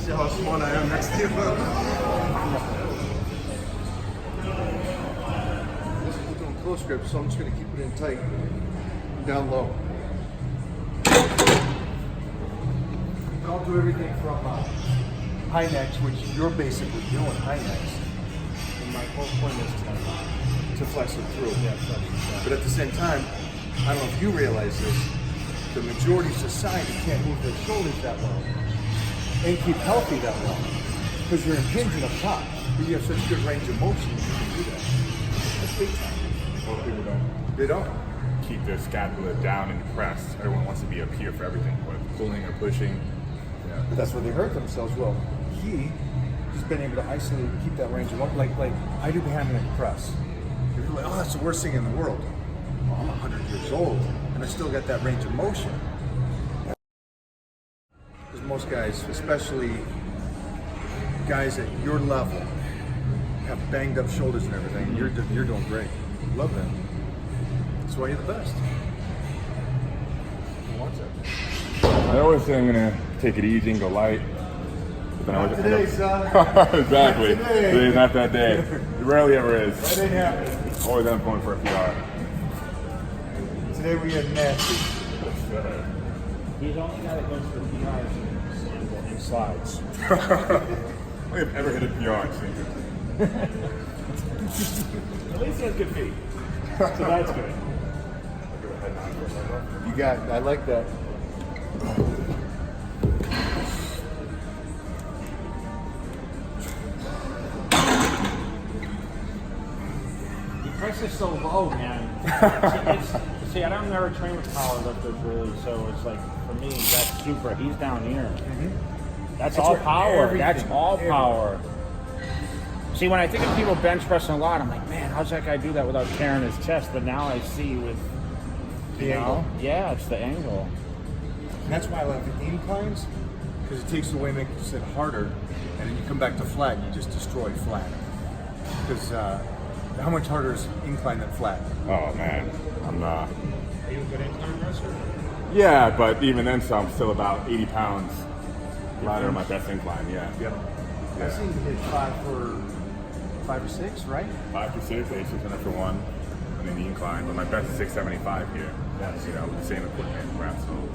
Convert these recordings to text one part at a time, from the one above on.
See how small I am next to you. This is doing close grip, so I'm just going to keep it in tight, down low. I'll do everything from high necks, which you're basically doing high necks. And my whole point is to flex it through. Yeah, but at the same time, I don't know if you realize this, the majority of society can't move their shoulders that well and keep healthy that well because you're impinging up top. But you have such good range of motion that you can do that. That's big time. Most people don't. They don't. Keep their scapula down and pressed. Everyone wants to be up here for everything, whether pulling or pushing. Yeah. But that's where they hurt themselves. Well, he has been able to isolate and keep that range of motion. Like I do the hammer press. You're like, oh, that's the worst thing in the world. Well, I'm 100 years old and I still got that range of motion. Because most guys, especially guys at your level, have banged up shoulders and everything. And you're doing great. Love that. That's why you're the best. Who wants it? I always say I'm gonna take it easy and go light. But then Not today, son. Exactly. Not today. Today's not that day. It rarely ever is. That ain't happening. Always end up going for a PR. Today we get nasty. He's only got it goes for PRs and slides. We have ever hit a PR in sneakers. At least he has good feet. So that's good. You got, I like that. The press is so low, man. See, I don't never train with powerlifters really, so it's like for me that's super. He's down here. That's all power. That's all power. See, when I think of people bench pressing a lot, I'm like, man, how's that guy do that without tearing his chest? But now I see with The angle. Yeah, it's the angle. And that's why I like the inclines, because it takes away, makes it harder, and then you come back to flat and you just destroy flat. Because how much harder is incline than flat? Oh man, I'm Are you a good incline presser? Yeah, but even then, so I'm still about 80 pounds lighter on my best incline. Yeah. Yep. Yeah. I've seen you hit 5 or 6, right? 5 for 6, 8 600 for 1, and then the incline. But my best is 675 here. That's, you know, with the same equipment, reps. So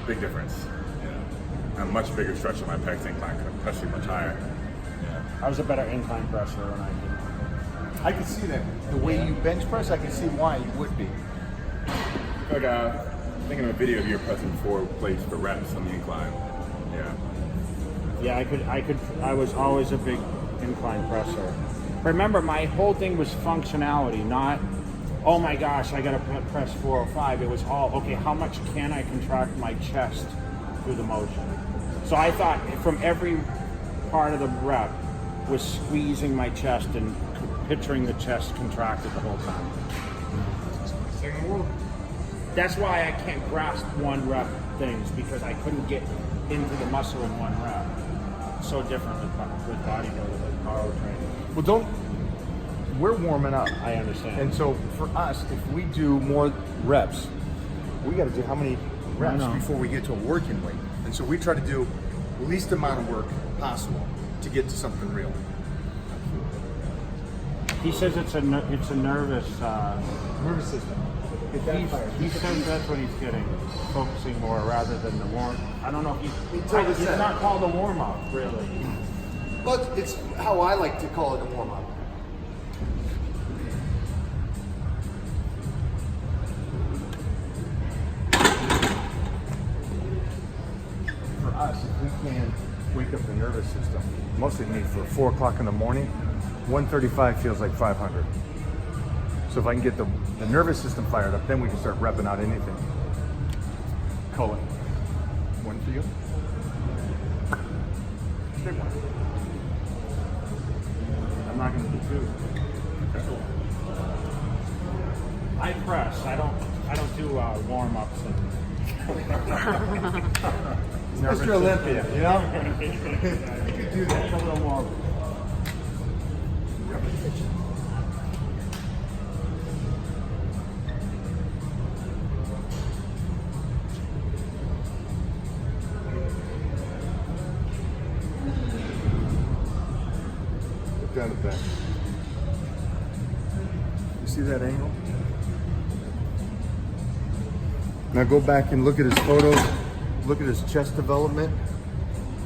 big difference. Yeah. I'm much bigger stretch on my pecs incline, especially much higher. Yeah. I was a better incline presser when I did. I can see that. The way you bench press, I can see why you would be. Like thinking of a video of you pressing 4 plates for reps on the incline. Yeah. Yeah, I was always a big incline presser. Remember, my whole thing was functionality, not, oh my gosh, I gotta press 405. It was all, okay, how much can I contract my chest through the motion? So I thought from every part of the rep was squeezing my chest and picturing the chest contracted the whole time. Second world. That's why I can't grasp one rep things, because I couldn't get into the muscle in one rep. So different with bodybuilding and power training. Well, we're warming up. I understand. And so for us, if we do more reps, we got to do how many reps before we get to a working weight? And so we try to do the least amount of work possible to get to something real. He says it's a nervous. Nervous system. He says that's what he's getting, focusing more rather than the warm. I don't know if it's not called a warm up, really. But it's how I like to call it a warm up. For us, if we can wake up the nervous system, mostly me for 4 o'clock in the morning, 135 feels like 500. So if I can get the nervous system fired up, then we can start repping out anything. Cullen. One for you. Big one. I'm not going to do 2. I press. I don't do warm ups. Mr. Olympia, you know? You could do that. A little more. down the back. You see that angle? Now go back and look at his photos. Look at his chest development.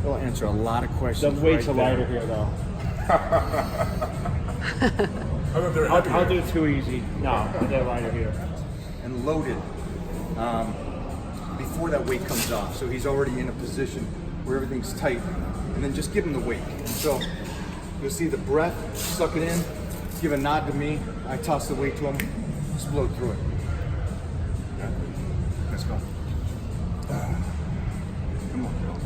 He'll answer a lot of The questions. weights right are lighter there. here, though. They're I'll heavier. do too easy. No, they're lighter here. And loaded before that weight comes off. So he's already in a position where everything's tight. And then just give him the weight. So you'll see the breath, suck it in, give a nod to me. I toss the weight to him, just blow through it. Yeah. Let's go. Come on, girl.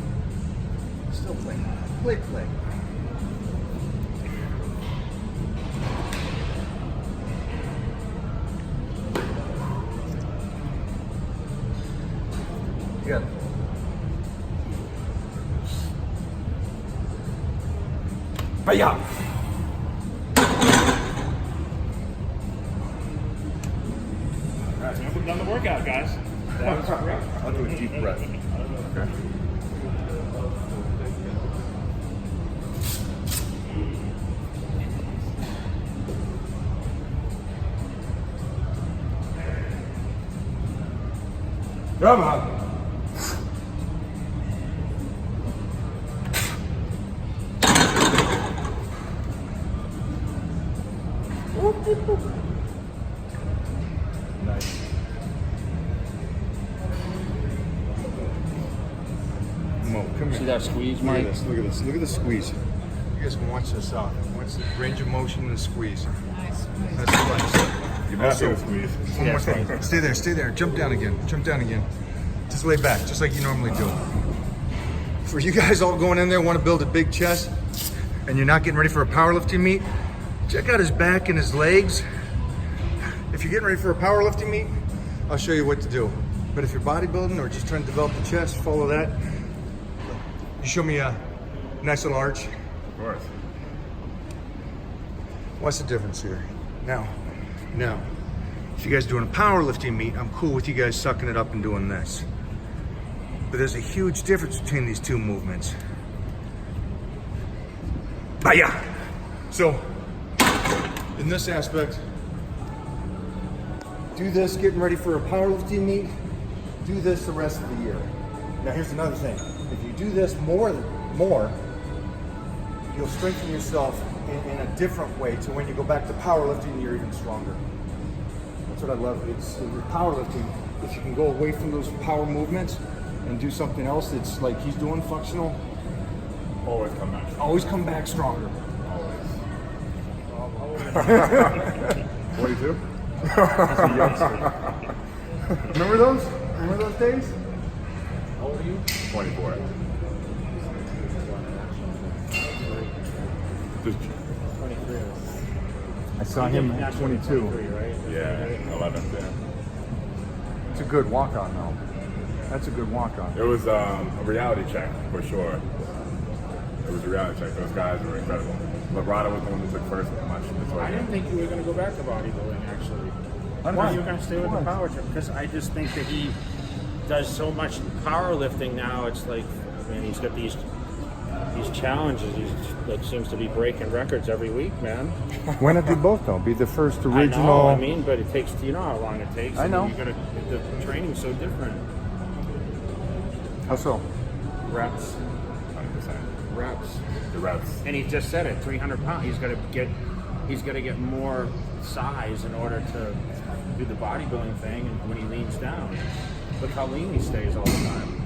Still play. Play. You got it. Baya! We've done the workout, guys. That was great. I'll do a deep breath. Okay. Come on. Nice. Mo, come here. See that squeeze, Look Mike? at this. Look at this. Look at the squeeze. You guys can watch this out. Watch the range of motion and the squeeze. That's flex. You must Also- do a squeeze. One more thing. Stay there. Stay there. Jump down again. Jump down again. Just lay back, just like you normally do. For you guys all going in there want to build a big chest, and you're not getting ready for a powerlifting meet, check out his back and his legs. If you're getting ready for a powerlifting meet, I'll show you what to do. But if you're bodybuilding or just trying to develop the chest, follow that. You show me a nice little arch. Of course. What's the difference here? Now, if you guys are doing a powerlifting meet, I'm cool with you guys sucking it up and doing this. But there's a huge difference between these two movements. Baya! So, in this aspect, do this getting ready for a powerlifting meet, do this the rest of the year. Now here's another thing. If you do this more, you'll strengthen yourself in a different way to when you go back to powerlifting, you're even stronger. That's what I love. It's with powerlifting. If you can go away from those power movements and do something else that's like he's doing, functional, Always come back. always come back stronger. Always. 42? Remember those? Remember those days? How old are you? 24. Just, 23. I saw him at 22. Right? yeah, 11th, yeah. It's a good walk-on though. That's a good walk-on. It was a reality check, for sure. It was a reality check. Those guys were incredible. Labrada was the one who took first much this I way. didn't think you were going to go back to bodybuilding, actually. Why? You were going to stay with the power trip because I just think that he does so much powerlifting now. It's like, man, he's got these challenges. He's like seems to be breaking records every week, man. Why not do both though? Be the first I original. know, I mean, but it takes. You know how long it takes. I know. You gotta. The training's so different. How so? Reps, 100%. reps. The reps. And he just said it. 300 pounds. He's got to get more size in order to do the bodybuilding thing. And when he leans down, look how lean he stays all the time.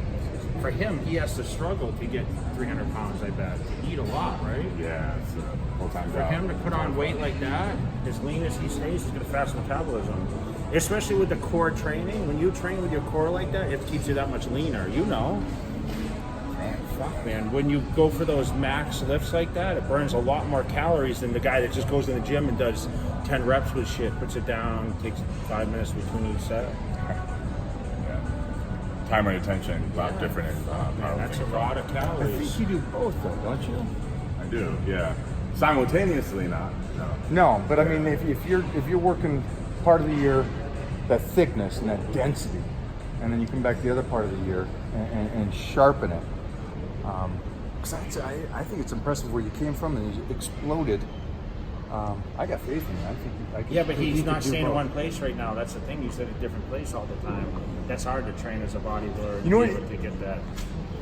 For him, he has to struggle to get 300 pounds. I bet. Eat a lot, right? Yeah, it's a full-time For job. him to put on weight like that, as lean as he stays, he's got a fast metabolism. Especially with the core training. When you train with your core like that, it keeps you that much leaner. You know. Fuck, man. When you go for those max lifts like that, it burns a lot more calories than the guy that just goes in the gym and does 10 reps with shit, puts it down, takes 5 minutes between each set. Yeah. Time and attention, a lot different in Man, that's a powerlifting. lot of I think calories. you do both though, don't you? I do, yeah. Simultaneously, not. No. No, but I mean, if you're working part of the year, that thickness and that density, and then you come back the other part of the year and sharpen it. Because I think it's impressive where you came from and you exploded I got faith in you. I think I can, Yeah, but he he's could not do staying in both. one place right now. That's the thing. He's at a different place all the time. That's hard to train as a bodybuilder. You know to be what- able to get that.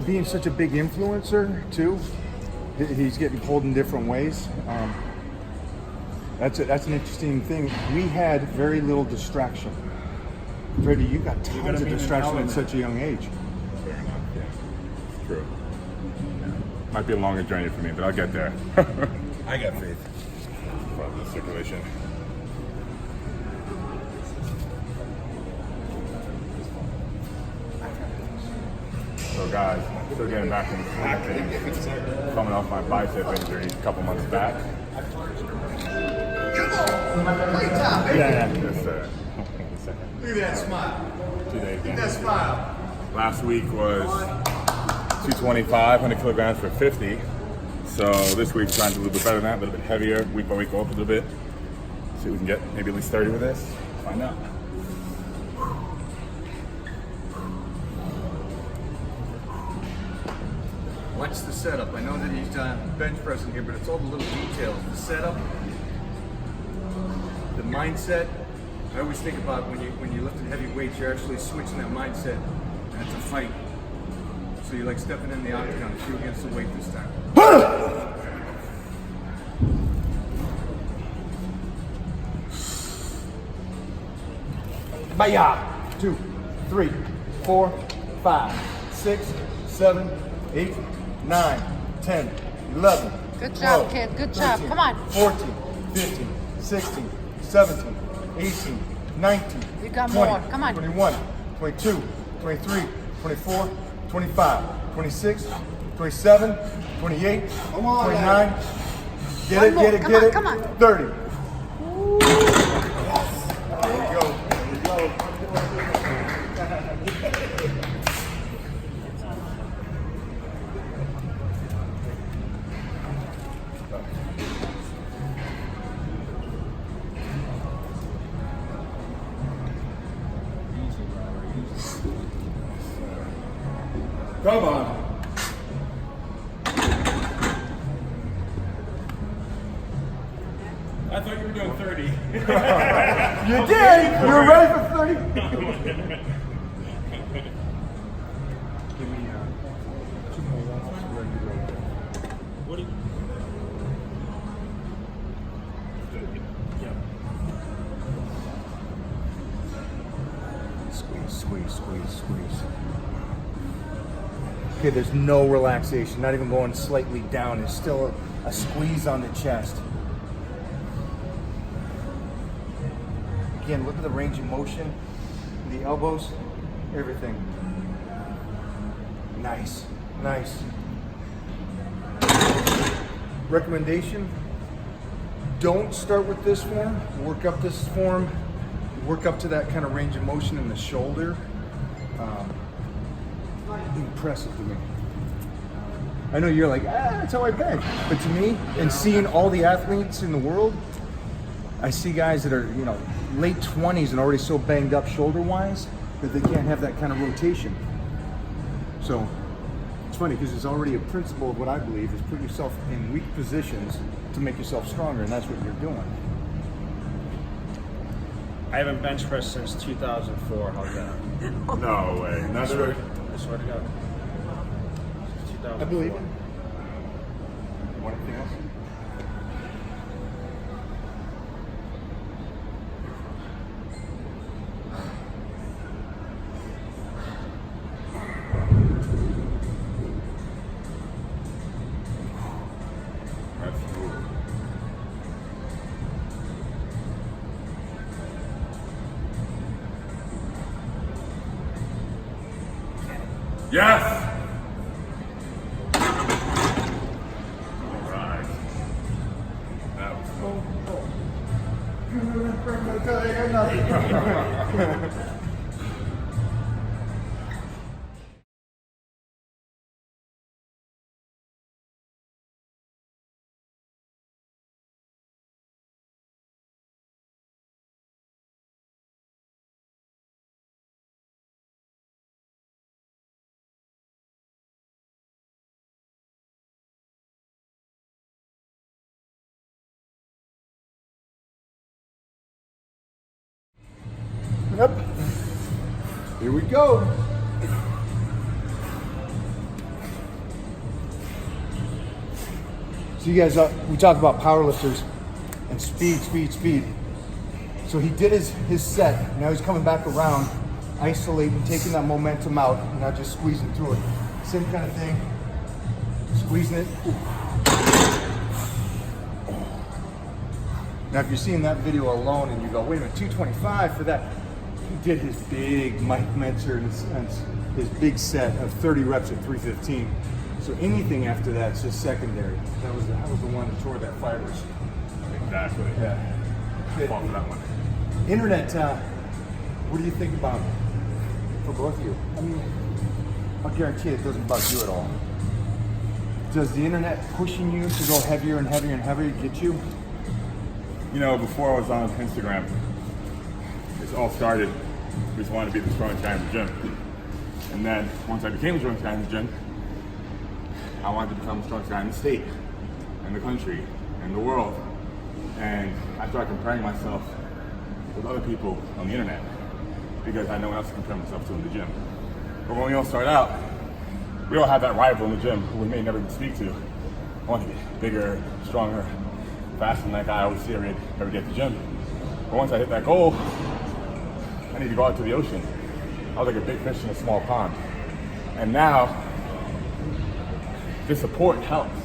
Being such a big influencer too, he's getting pulled in different ways. That's an interesting thing. We had very little distraction. Freddie, you got gotta tons of be an distraction at element. such a young age. Fair enough. Yeah. True. Yeah. Might be a longer journey for me, but I'll get there. I got faith. Probably the circulation. So guys, still getting back in swing, coming off my bicep injury a couple months back. Yeah. Yes, sir. Look at that smile. 2 days. Look at that smile. Last week was 225, 100 kilograms for 50. So this week's trying to do a little bit better than that, a little bit heavier, week by week, go up a little bit. See if we can get maybe at least 30 with this. Find out. Watch the setup. I know that he's bench pressing here, but it's all the little details. The setup, the mindset. I always think about when you're lifting heavy weights, you're actually switching that mindset, and it's a fight. So you're like stepping in the octagon, it's you against the weight this time. Baya! 2, 3, 4, 5, 6, 7, 8, 9, 10, 11. Good 12, job, kid. Good job. 13, Come on. 14, 15, 16, 17, 18, 19. You got 20, more. Come on. 21, 22, 23, 24, 25, 26, 27, 28, 29. Get One it, more. get it, Come get on, it. come on. 30. There you go. There you go. Come on. I thought you were doing 30. You did. You were ready for 30. Give me 2 more rounds. Ready to go. What do you? Squeeze, squeeze. Okay, there's no relaxation, not even going slightly down. There's still a squeeze on the chest. Again, look at the range of motion, the elbows, everything. Nice. Recommendation, don't start with this form, work up this form, work up to that kind of range of motion in the shoulder. Impressive to me. I know you're like, that's how I bench. But to me, and seeing all the athletes in the world, I see guys that are, late 20s and already so banged up shoulder-wise that they can't have that kind of rotation. So it's funny because it's already a principle of what I believe is put yourself in weak positions to make yourself stronger, and that's what you're doing. I haven't bench pressed since 2004. How's that? No way. I swear to God. Since 2004. I believe it. Want anything else? That's cool. Yes! Alright. That was cool. Yep. Here we go. So you guys, we talk about powerlifters and speed. So he did his set. Now he's coming back around, isolating, taking that momentum out, and not just squeezing through it. Same kind of thing. Squeezing it. Ooh. Now if you're seeing that video alone and you go, wait a minute, 225 for that. He did his big Mike Metzer and his big set of 30 reps at 315. So anything after that's just secondary. That was the one that tore that fibers. Exactly. Yeah. Fall for that one. Internet, what do you think about it for both of you? I mean, I'll guarantee it doesn't bug you at all. Does the internet pushing you to go heavier and heavier and heavier get you? You know, before I was on Instagram, this all started, we just wanted to be the strongest guy in the gym. And then once I became the strongest guy in the gym, I wanted to become the strongest guy in the state, in the country, in the world. And I started comparing myself with other people on the internet because I had no one else to compare myself to in the gym. But when we all start out, we all have that rival in the gym who we may never even speak to. I want to get bigger, stronger, faster than that guy I always see every day at the gym. But once I hit that goal, I need to go out to the ocean. I was like a big fish in a small pond. And now, the support helps.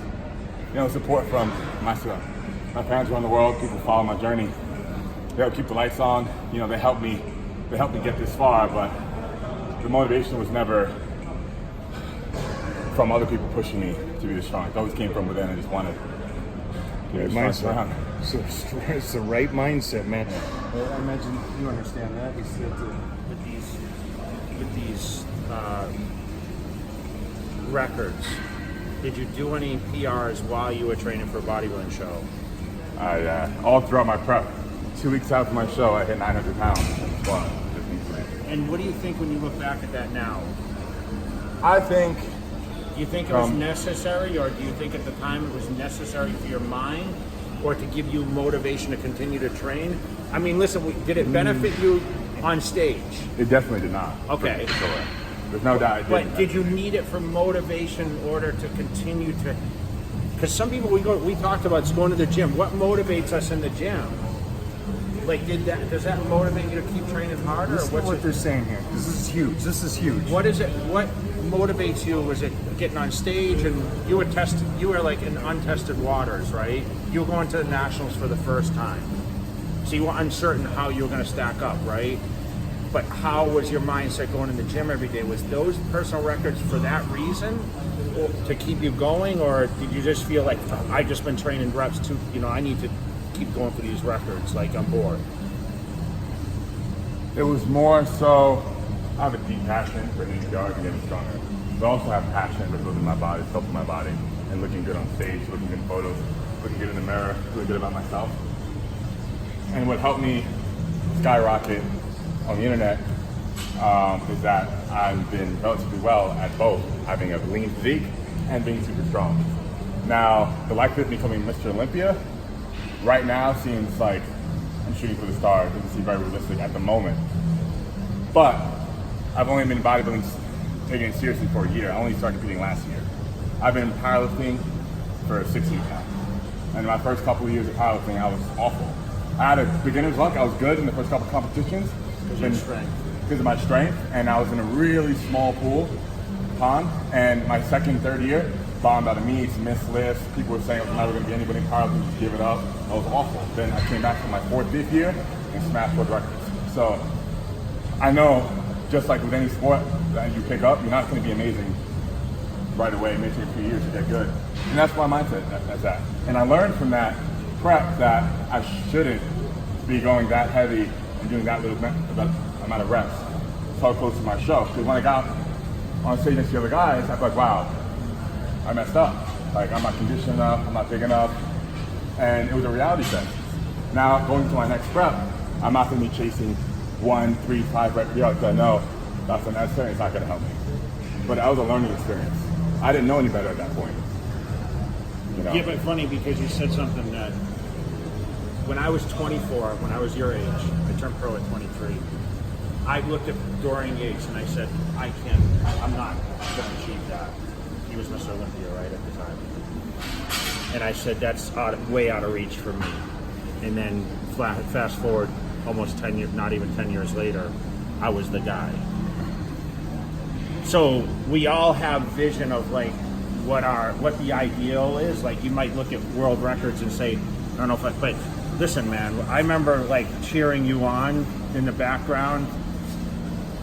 You know, support from my parents around the world, people follow my journey. They help keep the lights on. You know, they help me get this far, but the motivation was never from other people pushing me to be the strongest. It always came from within. I just wanted to be the strongest around. So it's the right mindset, man. I imagine you understand that. You said With these records, did you do any PRs while you were training for a bodybuilding show? All throughout my prep, 2 weeks out from my show, I hit 900 pounds in the squat. And what do you think when you look back at that now? I think. Do you think it was necessary, or do you think at the time it was necessary for your mind, or to give you motivation to continue to train? I mean, listen, did it benefit you on stage? It definitely did not. Okay. For sure. There's no doubt it didn't. But did you need it for motivation in order to continue to? Because some people we talked about going to the gym. What motivates us in the gym? Like, does that motivate you to keep training harder? Listen to what they're saying here. This is huge. What is it? What motivates you? Was it getting on stage and you were like in untested waters, right? You were going to the nationals for the first time, so you were uncertain how you were going to stack up, right? But how was your mindset going in the gym every day? Was those personal records for that reason, to keep you going, or did you just feel like I've just been training reps too? You know, I need to keep going for these records. Like, I'm bored. It was more so, I have a deep passion for hitting yards and getting stronger. But I also have passion for building my body, sculpting my body, and looking good on stage, looking good in photos, looking good in the mirror, feeling good about myself. And what helped me skyrocket on the internet is that I've been relatively well at both, having a lean physique and being super strong. Now, the likelihood of me becoming Mr. Olympia right now seems like I'm shooting for the stars. It doesn't seem very realistic at the moment. But I've only been bodybuilding, taking it seriously for a year. I only started competing last year. I've been powerlifting for 6 years now. And in my first couple of years of powerlifting, I was awful. I had a beginner's luck. I was good in the first couple of competitions. Because of my strength. And I was in a really small pond. And my second, third year, bombed out of meets, missed lifts. People were saying it was never going to be anybody in powerlifting, just give it up. I was awful. Then I came back for my fourth, fifth year and smashed world records. So I know, just like with any sport that you pick up, you're not going to be amazing right away. It may take a few years to get good. And that's my mindset, that's that. And I learned from that prep that I shouldn't be going that heavy and doing that little amount of reps so close to my show. Because when I got on stage next to the other guys, I was like, wow, I messed up. Like, I'm not conditioned enough, I'm not big enough. And it was a reality check. Now, going to my next prep, I'm not going to be chasing 1, 3, 5 rep yards. I know that's unnecessary, it's not going to help me. But that was a learning experience. I didn't know any better at that point. You know? Yeah, but funny because you said something that when I was 24, when I was your age, I turned pro at 23. I looked at Dorian Yates and I said, I'm not going to achieve that. He was Mr. Olympia, right, at the time. And I said, that's way out of reach for me. And then fast forward almost 10 years, not even 10 years later, I was the guy. So we all have vision of like what the ideal is. Like you might look at world records and say, I don't know if but listen, man, I remember like cheering you on in the background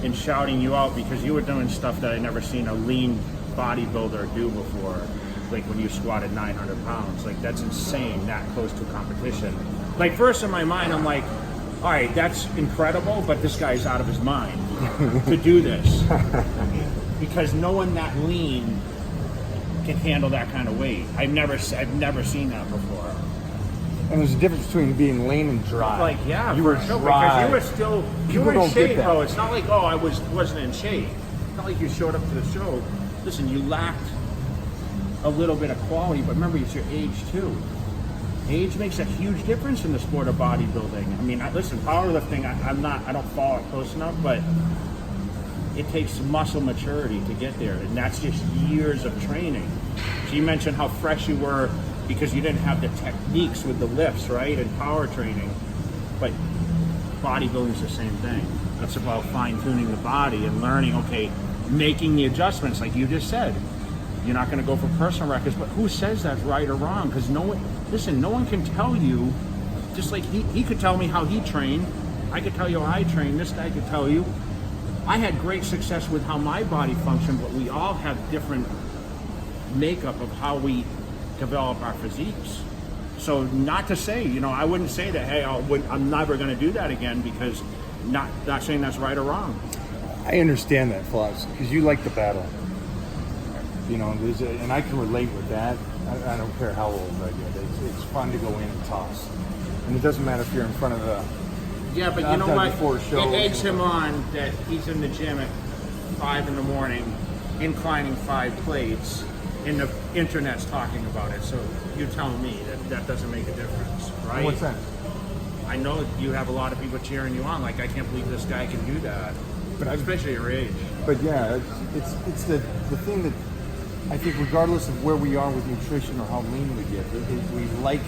and shouting you out because you were doing stuff that I never seen a lean bodybuilder do before. Like when you squatted 900 pounds, like that's insane, that close to a competition. Like first in my mind, I'm like, all right, that's incredible, but this guy's out of his mind to do this. Because no one that lean can handle that kind of weight. I've never seen that before. And there's a difference between being lean and dry. Like, yeah, you were sure, dry. because you were in shape, though. It's not like, I wasn't in shape. It's not like you showed up to the show. Listen, you lacked a little bit of quality, but remember, it's your age too. Age makes a huge difference in the sport of bodybuilding. I mean, listen, powerlifting, I don't follow it close enough, but it takes muscle maturity to get there, and that's just years of training. So you mentioned how fresh you were because you didn't have the techniques with the lifts, right, and power training, but bodybuilding's the same thing. It's about fine-tuning the body and learning, okay, making the adjustments, like you just said. You're not going to go for personal records, but who says that's right or wrong? Because no one can tell you, just like he could tell me how he trained, I could tell you how I trained, this guy could tell you. I had great success with how my body functioned, but we all have different makeup of how we develop our physiques. So not to say, I wouldn't say that, hey, I'm never going to do that again, because not saying that's right or wrong. I understand that, Floss, because you like the battle. And I can relate with that. I don't care how old I get. It's fun to go in and toss. And it doesn't matter if you're in front of a... Yeah, but you know what? It eggs him on that he's in the gym at 5 in the morning, inclining 5 plates, and the internet's talking about it. So you're telling me that doesn't make a difference, right? What's that? I know you have a lot of people cheering you on. Like, I can't believe this guy can do that, but especially your age. But yeah, it's the thing that I think, regardless of where we are with nutrition or how lean we get, we like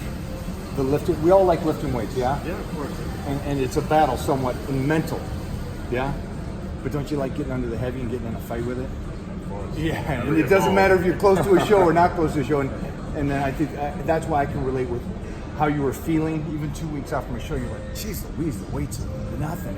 the lifting. We all like lifting weights, yeah? Yeah, of course. And it's a battle somewhat in mental, yeah? But don't you like getting under the heavy and getting in a fight with it? Of course. Yeah, and it doesn't matter if you're close to a show or not close to a show. And then I think that's why I can relate with how you were feeling. Even 2 weeks after my show, you're like, geez Louise, the weight's nothing.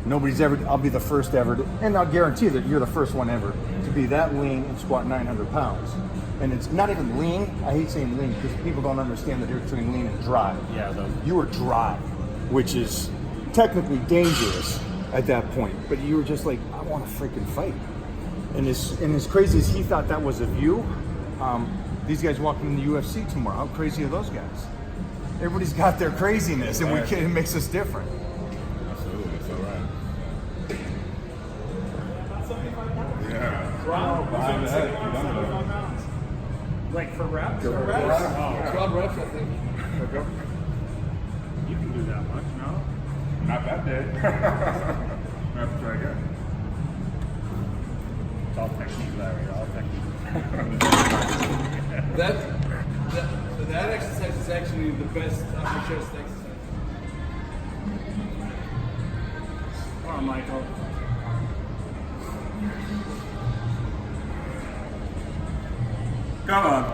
I'll be the first ever, and I'll guarantee that you're the first one ever to be that lean and squat 900 pounds. And it's not even lean. I hate saying lean because people don't understand the difference between lean and dry. Yeah, you were dry, which is technically dangerous at that point. But you were just like, I want to freaking fight. And as crazy as he thought that was of you, these guys walking in the UFC tomorrow, how crazy are those guys? Everybody's got their craziness, and it makes us different. Absolutely, so right. Yeah. Wow. Behind the head. You're done with it. Like for reps? For reps. Oh. 12 reps, I think. You can do that much, no? Not that big. I have to try again. It's all technique, Larry, all technique. That exercise is actually the best upper chest exercise. Come on, Michael. Come on.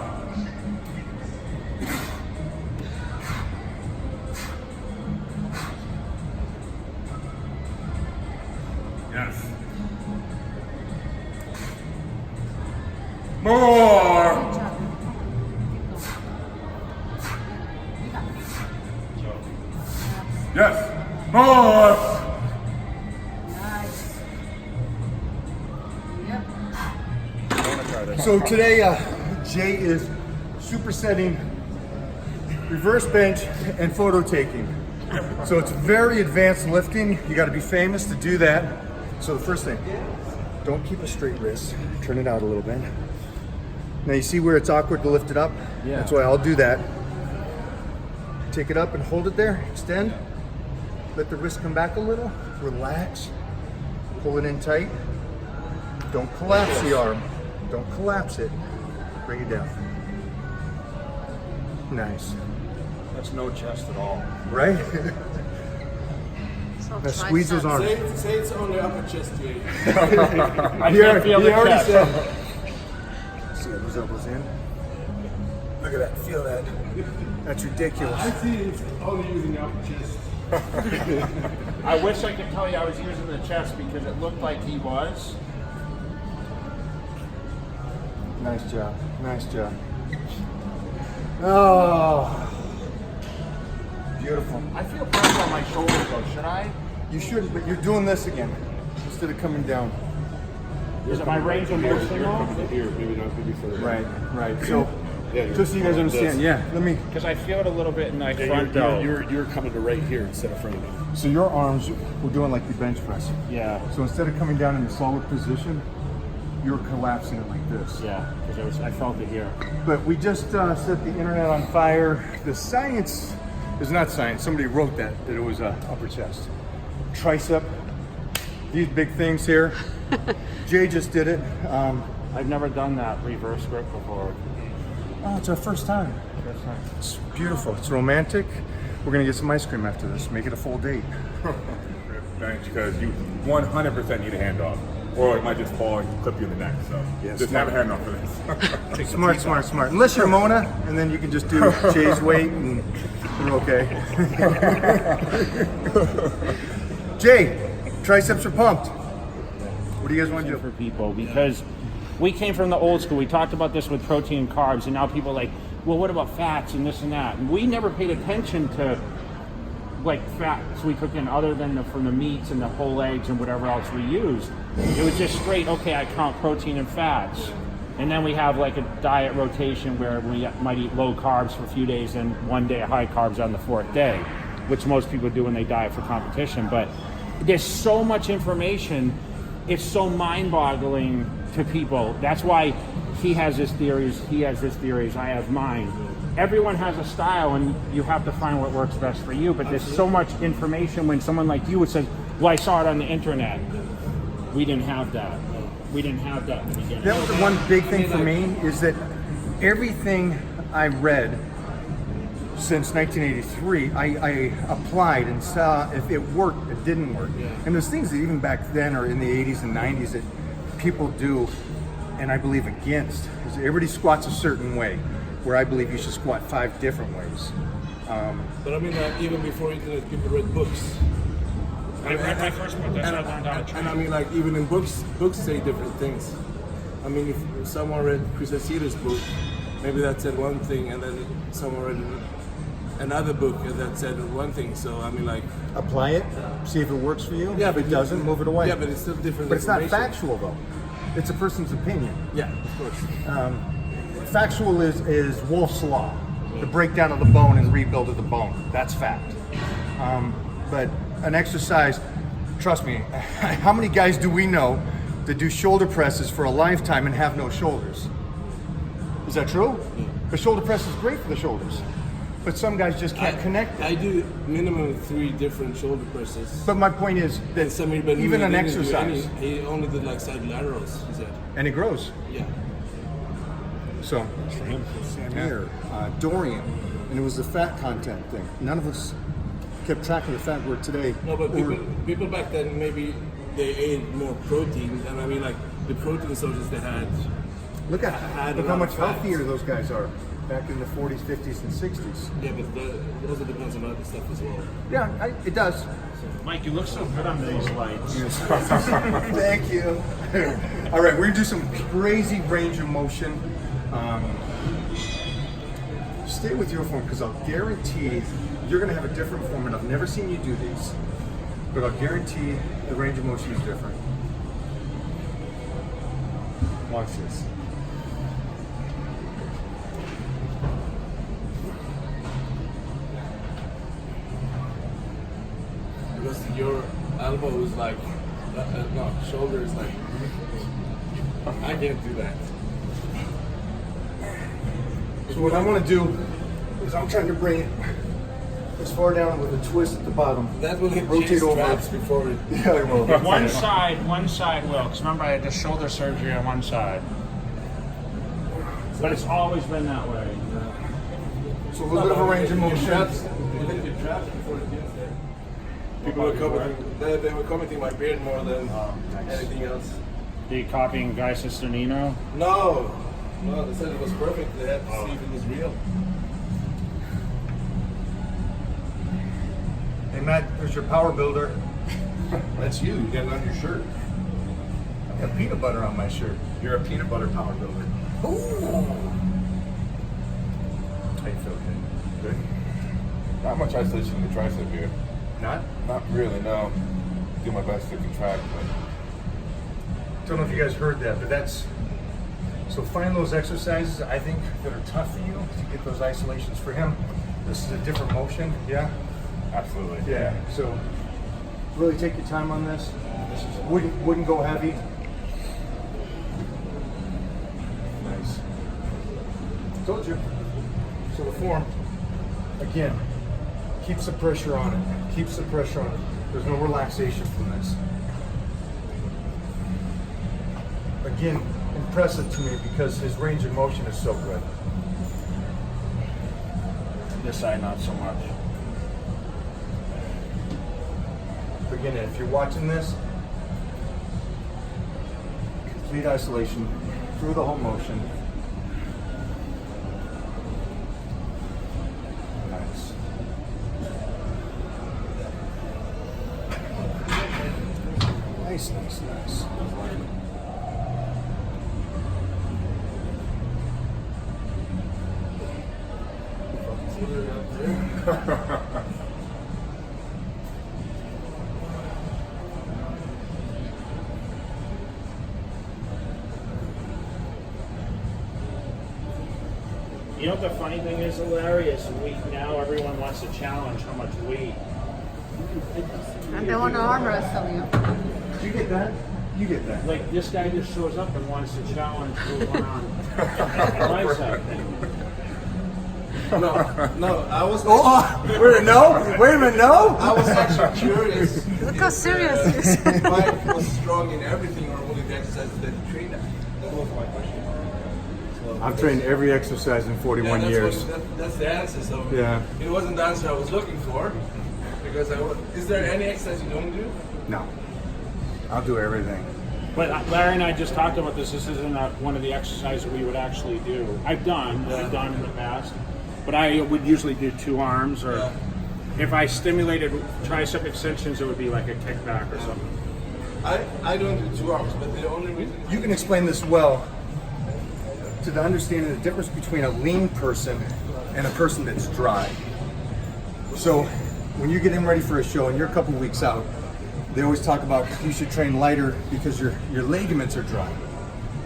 Yes. More. Yes. More. Nice. Yep. I want to try this. So today, Jay is supersetting, reverse bench, and photo taking. So it's very advanced lifting. You got to be famous to do that. So the first thing, don't keep a straight wrist. Turn it out a little bit. Now you see where it's awkward to lift it up? Yeah. That's why I'll do that. Take it up and hold it there. Extend. Let the wrist come back a little. Relax. Pull it in tight. Don't collapse the arm. Don't collapse it. Bring it down. Nice. That's no chest at all. Right? So Now squeeze those arms. Say it's on the upper chest, Jay. I can't feel the already chest. said. See those elbows in? Look at that. Feel that. That's ridiculous. I see it's only using the upper chest. I wish I could tell you I was using the chest because it looked like he was. Nice job. Nice job. Oh. Beautiful. I feel pressure on my shoulders though, should I? You shouldn't, but you're doing this again instead of coming down. Is it my range of motion though? Here, maybe not, maybe further. Right, right. So, Yeah, just so you guys understand, yeah, let me. Because I feel it a little bit in my Yeah, front though. you're coming to right here instead of front of me. So your arms, we're doing like the bench press. Yeah, So instead of coming down in the solid position, you're collapsing it like this. yeah, because I felt it here. But we just set the internet on fire. The science is not science. Somebody wrote that it was upper chest. Tricep, these big things here. Jay just did it. I've never done that reverse grip before. Oh, it's our first time. It's beautiful. It's romantic. We're gonna get some ice cream after this. Make it a full date. Bench because you 100% need a handoff, or it might just fall and clip you in the neck. So just have a handoff for this. Smart, smart, smart. Unless you're Mona, and then you can just do Jay's weight and you're okay. Jay, triceps are pumped. What do you guys want to do? For people because we came from the old school. We talked about this with protein and carbs, and now people are like, well, what about fats and this and that? And we never paid attention to like fats we took in other than from the meats and the whole eggs and whatever else we used. It was just straight, okay, I count protein and fats. And then we have like a diet rotation where we might eat low carbs for a few days and one day high carbs on the fourth day, which most people do when they diet for competition. But there's so much information, it's so mind-boggling to people. That's why he has his theories, he has his theories, I have mine. Everyone has a style and you have to find what works best for you, but there's so much information when someone like you would say, well, I saw it on the internet. We didn't have that. We didn't have that in the beginning. That was the one big thing for me is that everything I read since 1983, I applied and saw if it worked, it didn't work. And there's things that even back then or in the 80s and 90s that people do and I believe against. Is everybody squats a certain way, where I believe you should squat 5 different ways. But I mean, even before internet, people read books. I read my first book, that's how I learned how to train. And I mean, like, even in books say different things. I mean, if someone read Chris Aceda's book, maybe that said one thing, and then someone read another book and that said one thing. So, I mean, like... Apply it, see if it works for you. Yeah, if it doesn't, move it away. Yeah, but it's still different. But it's not information. factual, though. It's a person's opinion. Yeah, of course. Factual is Wolf's Law, the breakdown of the bone and rebuild of the bone. That's fact. But an exercise, trust me, how many guys do we know that do shoulder presses for a lifetime and have no shoulders? Is that true? The shoulder press is great for the shoulders, but some guys just can't connect it. I do minimum 3 different shoulder presses. But my point is that Somebody even an didn't do exercise, any, he only did like side laterals, he said. and it grows. Yeah. So, Samir, Dorian, and it was the fat content thing. None of us kept track of the fat word today. No, but people back then, maybe they ate more protein, and I mean, like, the protein sources they had. Look had look a how lot much of fat. healthier those guys are back in the 40s, 50s, and 60s. Yeah, but it also depends on other stuff as well. Yeah, it does. Mike, you look so good under these lights. Thank you. All right, we're gonna do some crazy range of motion. Stay with your form because I'll guarantee you're gonna have a different form, and I've never seen you do these, but I'll guarantee the range of motion is different. Watch this. Because your elbow is like, no, shoulder is like, I can't do that. So what I want to do is I'm trying to bring it as far down with a twist at the bottom. That will hit Rotate Jay's over. traps before it. Yeah, I will. One side will. Because remember, I had the shoulder surgery on one side. But it's always been that way. So a little bit of a range of motion. You hit your traps before it gets there. People were commenting. They were commenting my beard more than anything else. Are you copying Guy Cisternino? No, they said it was perfect. They had to see if it was real. Hey Matt, there's your power builder. That's you. You got it on your shirt. I got peanut butter on my shirt. You're a peanut butter power builder. Ooh. How you feel, kid? Good. Not much isolation in the tricep here. Not? Not really. No. Do my best to contract, but Don't know if you guys heard that, but that's so find those exercises I think that are tough for you to get those isolations for him. This is a different motion, yeah? Absolutely. Yeah. So really take your time on this. Wouldn't go heavy. Nice. Told you. So the form, again, keeps the pressure on it. Keeps the pressure on it. There's no relaxation from this. Again, impressive to me because his range of motion is so good. This side, not so much. Again, if you're watching this, complete isolation through the whole motion. Nice. Nice. You know what the funny thing is, Larry, is now everyone wants to challenge how much weight. And they want to arm wrestle you. You get that? You get that. Like, this guy just shows up and wants to challenge the one on bicep thing. No, I was. Wait, no? Wait a minute, no? I was actually curious. Look how serious he is. Why he was strong in everything, or only the exercises that he trained at. That was my question. So, I've trained every exercise in 41 that's years. That's the answer. So Yeah. it wasn't the answer I was looking for. Because is there any exercise you don't do? No. I'll do everything. But Larry and I just talked about this. This isn't one of the exercises we would actually do. I've done in the past, but I would usually do 2 arms, or if I stimulated tricep extensions, it would be like a kickback or something. I don't do 2 arms, but the only reason You can explain this well to the understanding the difference between a lean person and a person that's dry. So when you're getting ready for a show and you're a couple weeks out, they always talk about you should train lighter because your ligaments are dry.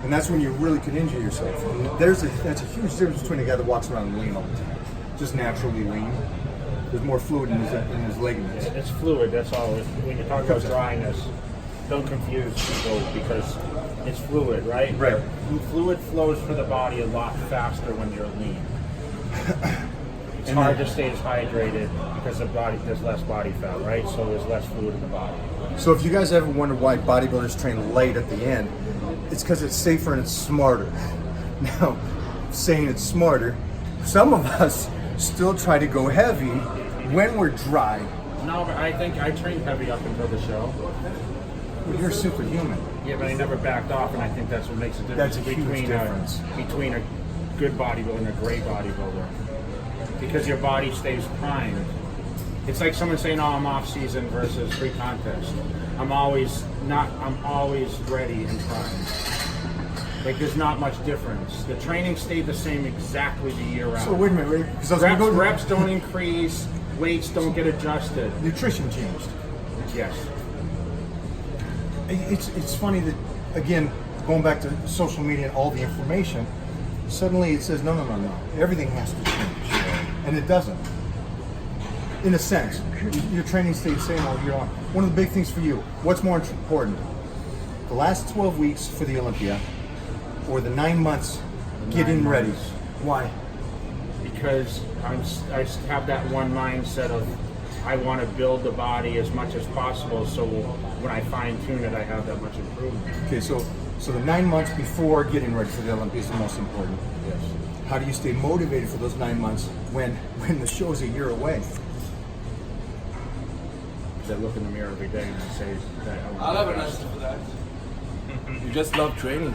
And that's when you really could injure yourself. That's a huge difference between a guy that walks around lean all the time, just naturally lean. There's more fluid in his ligaments. It's fluid, that's all. When you talk about dryness, don't confuse people because it's fluid, right? Right. Fluid flows for the body a lot faster when you're lean. It's hard to stay as hydrated because there's less body fat, right? So there's less fluid in the body. So if you guys ever wonder why bodybuilders train light at the end, it's because it's safer and it's smarter. Now, saying it's smarter, some of us still try to go heavy when we're dry. No, but I think I trained heavy up until the show. Well, you're superhuman. Yeah, but I never backed off, and I think that's what makes a difference That's a huge difference. between a good bodybuilder and a great bodybuilder. Because your body stays primed. It's like someone saying, "Oh, I'm off season" versus pre-contest. I'm always ready and primed. Like there's not much difference. The training stayed the same exactly the year round. So wait a minute, because I was gonna go to Reps don't increase, weights don't get adjusted. nutrition changed. Yes. It's funny that, again, going back to social media and all the information, suddenly it says, no, everything has to change. And it doesn't. In a sense, your training stays the same all year long. One of the big things for you, what's more important? The last 12 weeks for the Olympia or the 9 months getting ready? Why? because I have that one mindset of I want to build the body as much as possible, so when I fine tune it, I have that much improvement. Okay, so the 9 months before getting ready for the Olympics is the most important. Yes. How do you stay motivated for those 9 months when the show's a year away? I look in the mirror every day and I say that I'll have an answer for that. You just love training.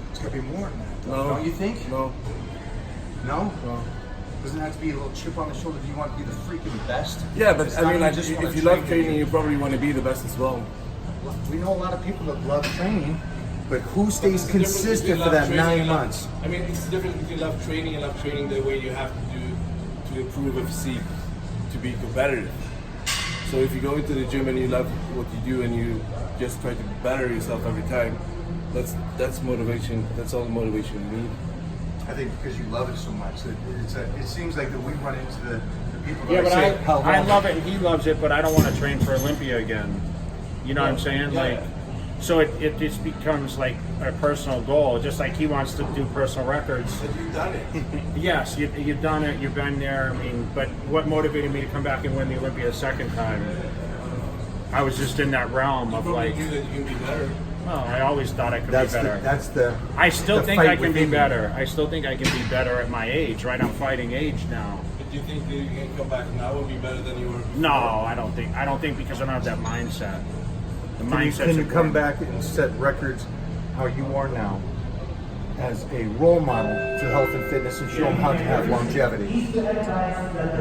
It's got to be more than that. No. Don't you think? No. No? No. Doesn't it have to be a little chip on the shoulder? Do you want to be the freaking best? Yeah, but It's I not mean, you like, just wanna if you train love training, you probably want to be the best as well. We know a lot of people that love training, but who stays It's the difference consistent between for that love training 9 and love- months? I mean, it's the difference between love training and love training the way you have to do to improve a physique, to be competitive. So if you go into the gym and you love what you do and you just try to better yourself every time, that's motivation. That's all the motivation you need. I think because you love it so much, it seems like that we run into the people that Yeah, but say, "How I long?" love it and he loves it, but I don't want to train for Olympia again. You know what I'm saying? Yeah. Like, so it just becomes like a personal goal, just like he wants to do personal records. But you've done it. Yes, you've done it, you've been there. I mean, but what motivated me to come back and win the Olympia a second time? I was just in that realm of Probably like, knew that you can be better. well, I always thought I could That's be better. the. I still the think fight I can be within you. better. I still think I can be better at my age, right? I'm fighting age now. But do you think that you can come back now and be better than you were before? No, I don't think because I don't have that mindset. The Can you, mindset's can you come important. back and set records how you are now as a role model to health and fitness and show them how to have longevity?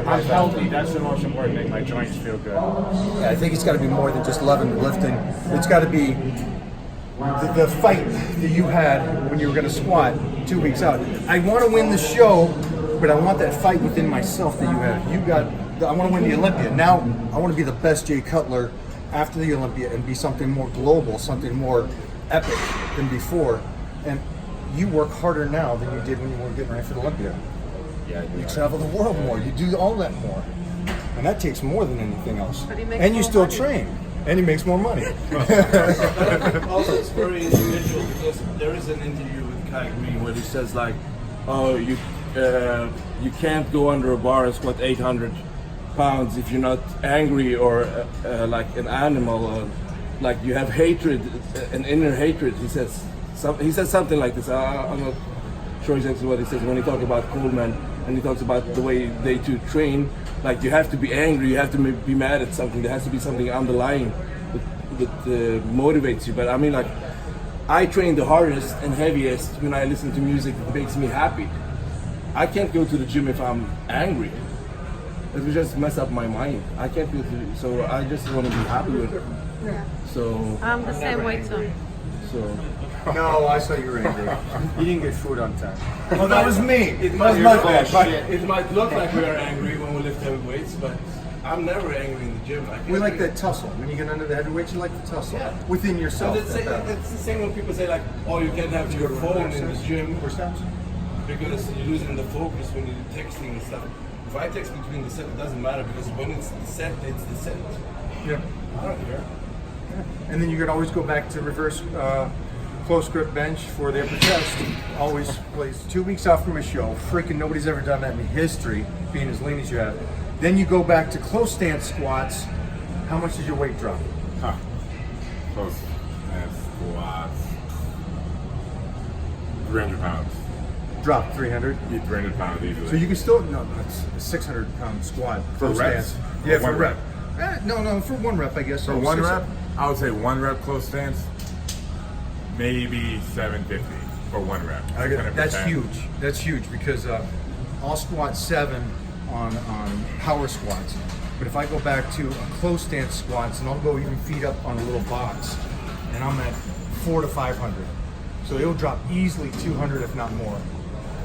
I'm healthy. That's the most important thing. My joints feel good. Yeah, I think it's got to be more than just loving lifting. It's got to be the fight that you had when you were going to squat 2 weeks out. I want to win the show, but I want that fight within myself that you had. I want to win the Olympia. Now I want to be the best Jay Cutler after the Olympia and be something more global, something more epic than before. And you work harder now than you did when you were getting ready for the Olympia. Yeah, You travel the world more. You do all that more, and that takes more than anything else. But he makes And you more still money. train, and he makes more money. Also, it's very individual because there is an interview with Kai Green where he says like, "Oh, you can't go under a bar and squat 800 pounds if you're not angry or like an animal, like you have hatred, an inner hatred." He says something like this. I'm not sure exactly what he says when he talks about Coleman and he talks about the way they two train. Like you have to be angry, you have to be mad at something. There has to be something underlying that motivates you. But I mean, like, I train the hardest and heaviest when I listen to music that makes me happy. I can't go to the gym if I'm angry. It would just mess up my mind. I can't go to, so I just want to be happy with it. Yeah. So, I'm the same way too. No, I saw you were angry. You didn't get food on time. Oh, that was me. It That might, was my bad. it might look like we are angry when we lift heavy weights, but I'm never angry in the gym. I We like can't- that tussle. When you get under the heavyweight, you like the tussle Yeah. within yourself. But it's the same when people say like, oh, you can't have your phone in the gym because you're losing the focus when you're texting and stuff. If I text between the set, it doesn't matter because when it's the set, it's the set. Yeah. I don't care. And then you could always go back to reverse close grip bench for the upper chest. Always plays 2 weeks off from a show. Freaking nobody's ever done that in history, being as lean as you have. Then you go back to close stance squats. How much did your weight drop? Huh. Close and squats. 300 pounds. Drop 300. Eat 300 pounds easily. So you can still, no, that's a 600 pound squat. For close reps? stance. For Yeah, for one rep. No, for one rep, I guess. For So one 600. rep, I would say one rep close stance, maybe 750 for one rep. That's 600%. huge. That's huge because I'll squat 7 on power squats. But if I go back to a close stance squats, and I'll go even feet up on a little box, and I'm at 400 to 500. So it'll drop easily 200, if not more.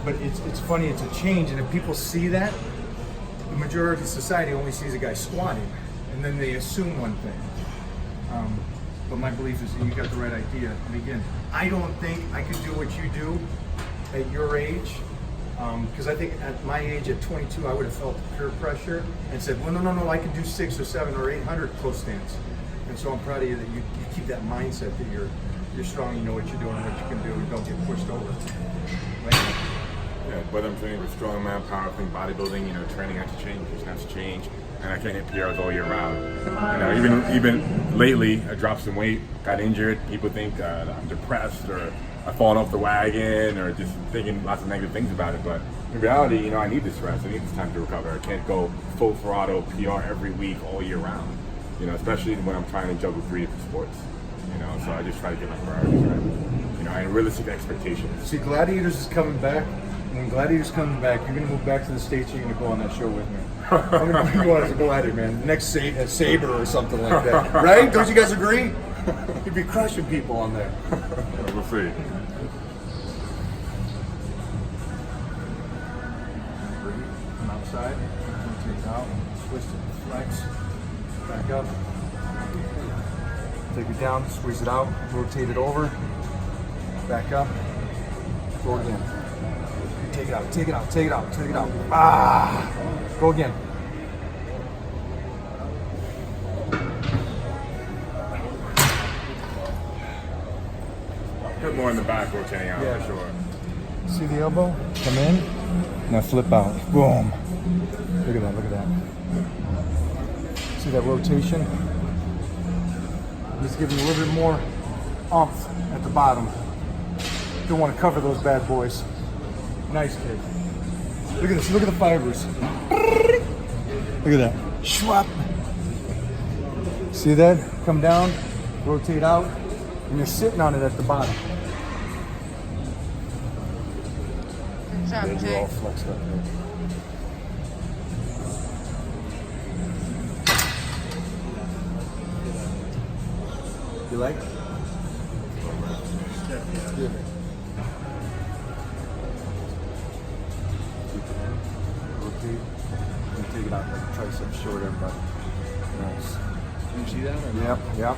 But it's funny, it's a change, and if people see that, the majority of society only sees a guy squatting, and then they assume one thing. But my belief is that you got the right idea. And again, I don't think I could do what you do at your age, because I think at my age, at 22, I would have felt peer pressure and said, well, no, I can do 6 or 7 or 800 close stance. And so I'm proud of you that you keep that mindset that you're strong, you know what you're doing and what you can do, and don't get pushed over. Right? Yeah, whether I'm training for strongman, powerlifting, bodybuilding, training has to change. It has to change, and I can't hit PRs all year round. Even lately, I dropped some weight, got injured. People think I'm depressed or I've fallen off the wagon or just thinking lots of negative things about it. But in reality, I need this rest. I need this time to recover. I can't go full throttle PR every week all year round. Especially when I'm trying to juggle 3 different sports. So I just try to get my priorities right. And realistic expectations. See, Gladiators is coming back. When Gladiators coming back, you're gonna move back to the States. You're gonna go on that show with me. I'm gonna put you on as a Gladiator, man. Next Saber or something like that, right? Don't you guys agree? You'd be crushing people on there. We'll see. Come outside. Take it out. Twist it. Flex. Back up. Take it down. Squeeze it out. Rotate it over. Back up. Go again. Take it out. Take it out. Take it out. Take it out. Ah! Go again. Put more in the back rotating out for sure. See the elbow? Come in. Now flip out. Boom. Look at that. Look at that. See that rotation? Just giving you a little bit more oomph at the bottom. Don't want to cover those bad boys. Nice, kid. Look at this. Look at the fibers. Look at that. Schwap. See that? Come down, rotate out, and you're sitting on it at the bottom. Good job, You're Jay. all flexed up there. You like? Good. Rotate and take it out like tricep short, everybody. Nice. You see that? Yep, yep.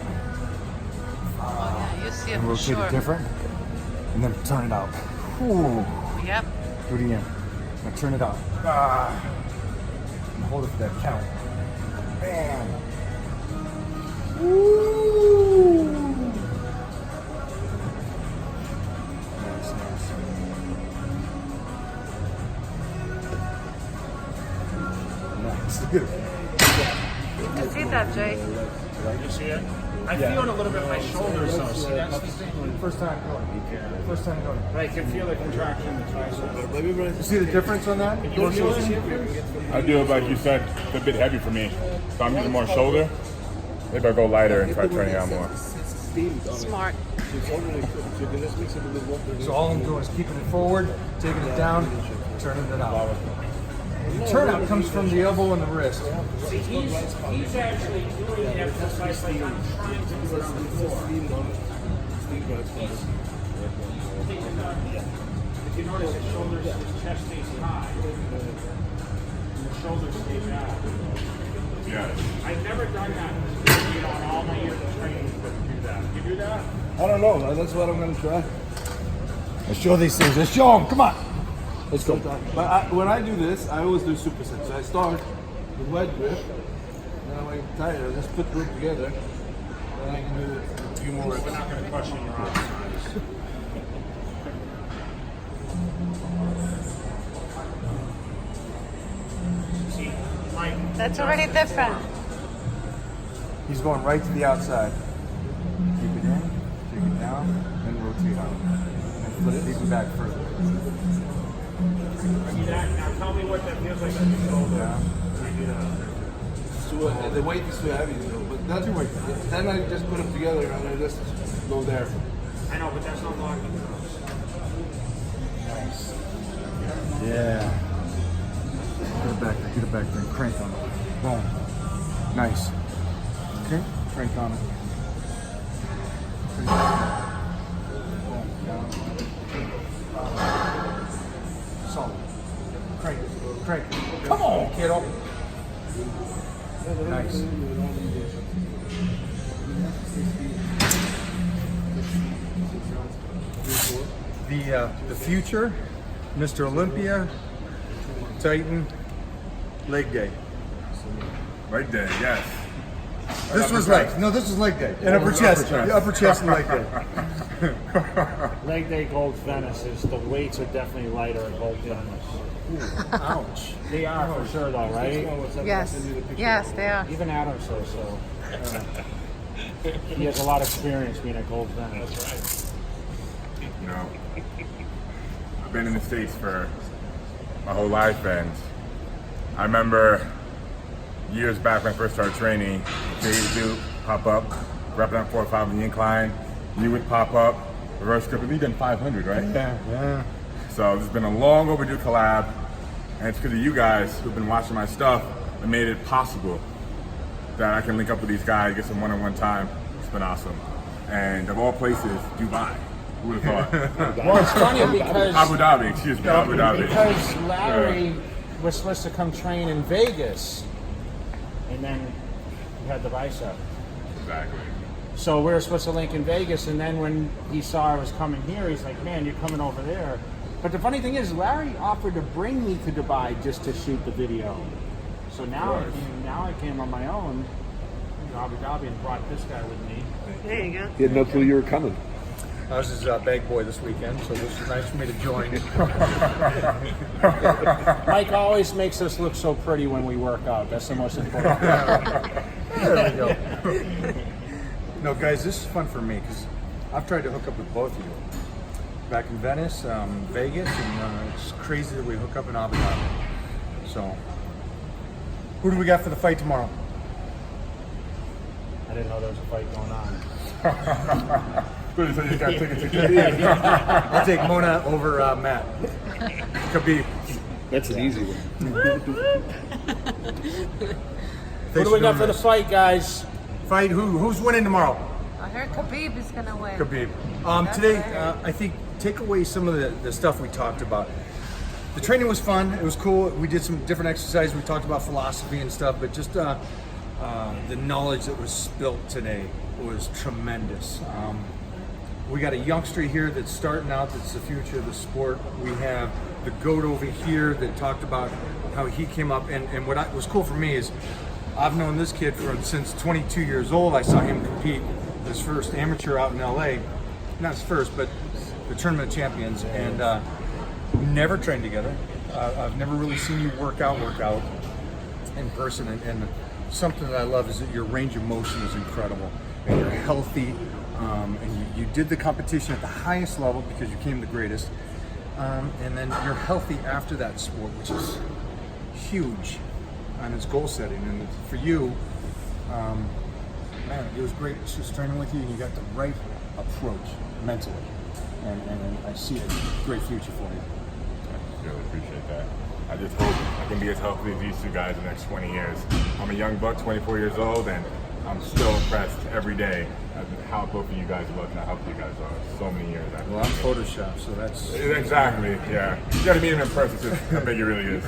You see And it for rotate sure. it different. And then turn it out. Ooh. Yep. Do it again. Now turn it out. Ah. And hold it for that count. Bam. Woo. Nice, nice. Nice. Good. Good to see that, Jay. You see it? I feel it a little bit in my shoulders though. See, that's the thing. First time going. First time going. I can feel the contraction in the tricep. You see the difference on that? You feel it? I do it like you said, it's a bit heavy for me. So I'm using more shoulder. Maybe I'll go lighter and try turning out more. Smart. So all I'm doing is keeping it forward, taking it down, turning it out. The turnout comes from the elbow and the wrist. See, he's actually doing the exercise like I'm trying to do it on the floor. If you notice his shoulders, his chest stays high, and the shoulders stay down. Yeah. I've never done that on all my years of training, but do that. You do that? I don't know. That's what I'm gonna try. Let's show these things. Let's show them. Come on. Let's go. But when I do this, I always do supersets. So I start with wide grip, then I'm like tired. I just put the grip together, then I can do a few more reps. We're not going to question your arms. See, Mike. That's already different. He's going right to the outside. Keep it in, take it down, and rotate out. And flip it even back further. See that? Now tell me what that feels like on your shoulder. Down. The weight is too heavy, though. But that's your weight. Then I just put them together and I just go there. I know, but that's not locking those. Nice. Yeah. Get it back there. Get it back there. And crank on it. Boom. Nice. Okay. Crank on it. Crank on it. Boom. Down. Solid. Crank it. Crank it. Come on, kiddo. Nice. The future, Mr. Olympia, Titan, leg day. Right there, yes. This was leg. No, this was leg day. And upper chest. Upper chest and leg day. Leg day Gold's Venice is the weights are definitely lighter at Gold's Venice. Ouch. They are for sure though, right? Yes. Yes, they are. Even Adam says so. He has a lot of experience being at Gold's Venice. That's right. You know, I've been in the States for my whole life, and I remember years back when I first started training, Dave Duke pop up, wrapping up 4 or 5 on the incline. You would pop up, reverse grip, and we done 500, right? Yeah. So this has been a long overdue collab, and it's because of you guys who've been watching my stuff that made it possible that I can link up with these guys, get some one-on-one time. It's been awesome. And of all places, Dubai. Who would have thought? Well, it's funny because Abu Dhabi, excuse me, Abu Dhabi. because Larry was supposed to come train in Vegas, and then he had the bicep. Exactly. So we were supposed to link in Vegas, and then when he saw I was coming here, he's like, "Man, you're coming over there." But the funny thing is, Larry offered to bring me to Dubai just to shoot the video. So now, I came on my own to Abu Dhabi and brought this guy with me. There you go. He had no clue you were coming. I was his bag boy this weekend, so this is nice for me to join. Mike always makes us look so pretty when we work out. That's the most important thing. There we go. No, guys, this is fun for me because I've tried to hook up with both of you. Back in Venice, Vegas, and it's crazy that we hook up in Abu Dhabi. So, who do we got for the fight tomorrow? I didn't know there was a fight going on. So you got tickets to I'll take Mona over Matt. Khabib. That's an easy one. What do we got for the fight, guys? Fight? Who's winning tomorrow? I heard Khabib is gonna win. Khabib. Today, I think take away some of the stuff we talked about. The training was fun. It was cool. We did some different exercises. We talked about philosophy and stuff, but just the knowledge that was spilt today was tremendous. We got a youngster here that's starting out. That's the future of the sport. We have the GOAT over here that talked about how he came up. And what was cool for me is I've known this kid since 22 years old. I saw him compete his first amateur out in LA. Not his first, but the Tournament of Champions. And never trained together. I've never really seen you work out in person. And something that I love is that your range of motion is incredible. And you're healthy. And you did the competition at the highest level because you came the greatest. And then you're healthy after that sport, which is huge on its goal setting. And for you, man, it was great just training with you, and you got the right approach mentally. And I see a great future for you. I really appreciate that. I just hope I can be as healthy as these two guys in the next 20 years. I'm a young buck, 24 years old, and I'm still impressed every day at how both of you guys look and how healthy you guys are. So many years after. Well, I'm Photoshop, so that's... Exactly, yeah. You gotta meet him in person to see how big he really is.